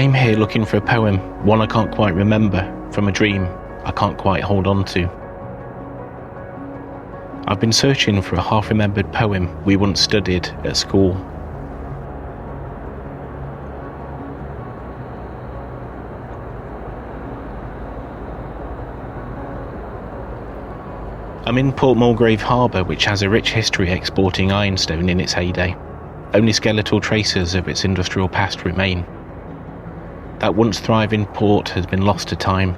came here looking for a poem, one I can't quite remember, from a dream I can't quite hold on to. I've been searching for a half-remembered poem we once studied at school. I'm in Port Mulgrave harbour, which has a rich history exporting ironstone in its heyday. Only skeletal traces of its industrial past remain. That once thriving port has been lost to time,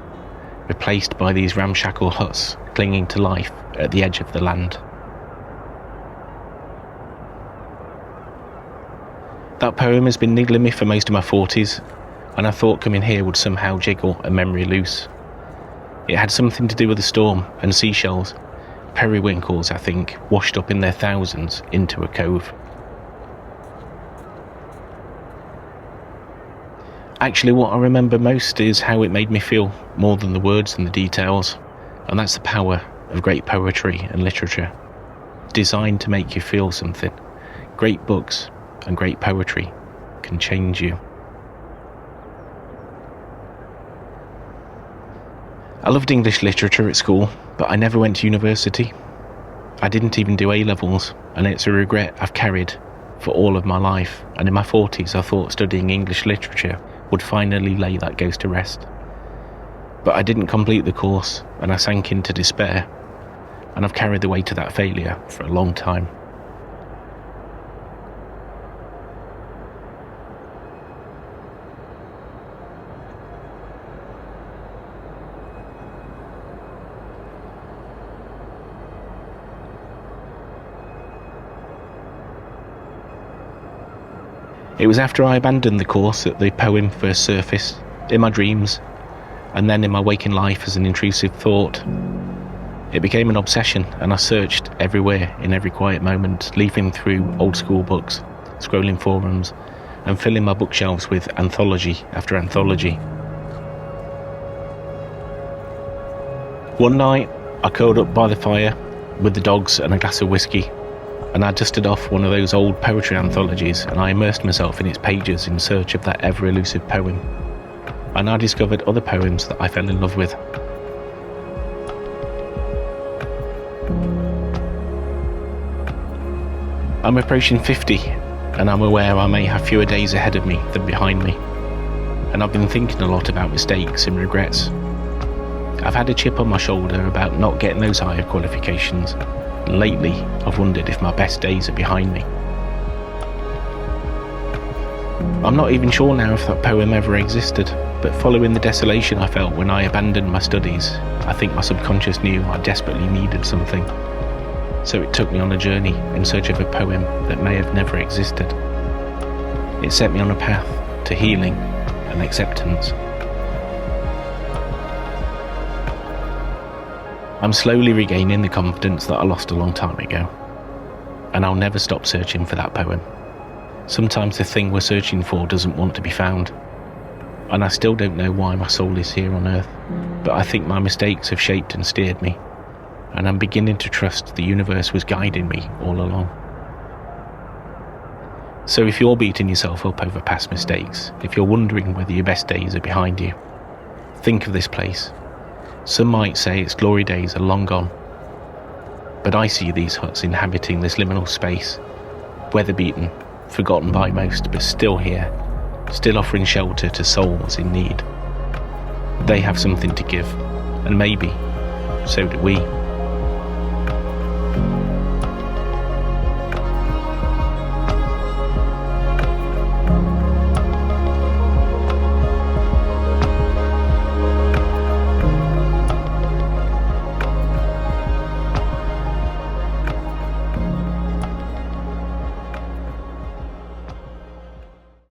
replaced by these ramshackle huts clinging to life at the edge of the land. That poem has been niggling me for most of my 40s, and I thought coming here would somehow jiggle a memory loose. It had something to do with the storm and seashells, periwinkles, I think, washed up in their thousands into a cove. Actually, what I remember most is how it made me feel, more than the words and the details, and that's the power of great poetry and literature, designed to make you feel something. Great books and great poetry can change you. I loved English literature at school, but I never went to university. I didn't even do A-levels, and it's a regret I've carried for all of my life, and in my 40s I thought studying English literature would finally lay that ghost to rest. But I didn't complete the course, and I sank into despair, and I've carried the weight of that failure for a long time. It was after I abandoned the course that the poem first surfaced, in my dreams, and then in my waking life as an intrusive thought. It became an obsession, and I searched everywhere in every quiet moment, leafing through old school books, scrolling forums, and filling my bookshelves with anthology after anthology. One night, I curled up by the fire with the dogs and a glass of whiskey, and I dusted off one of those old poetry anthologies, and I immersed myself in its pages in search of that ever-elusive poem. And I discovered other poems that I fell in love with. I'm approaching 50, and I'm aware I may have fewer days ahead of me than behind me. And I've been thinking a lot about mistakes and regrets. I've had a chip on my shoulder about not getting those higher qualifications. And lately, I've wondered if my best days are behind me. I'm not even sure now if that poem ever existed, but following the desolation I felt when I abandoned my studies, I think my subconscious knew I desperately needed something. So it took me on a journey in search of a poem that may have never existed. It set me on a path to healing and acceptance. I'm slowly regaining the confidence that I lost a long time ago, and I'll never stop searching for that poem. Sometimes the thing we're searching for doesn't want to be found, and I still don't know why my soul is here on earth, but I think my mistakes have shaped and steered me, and I'm beginning to trust the universe was guiding me all along. So if you're beating yourself up over past mistakes, if you're wondering whether your best days are behind you, think of this place. Some might say its glory days are long gone, but I see these huts inhabiting this liminal space, weather-beaten, forgotten by most, but still here, still offering shelter to souls in need. They have something to give, and maybe so do we.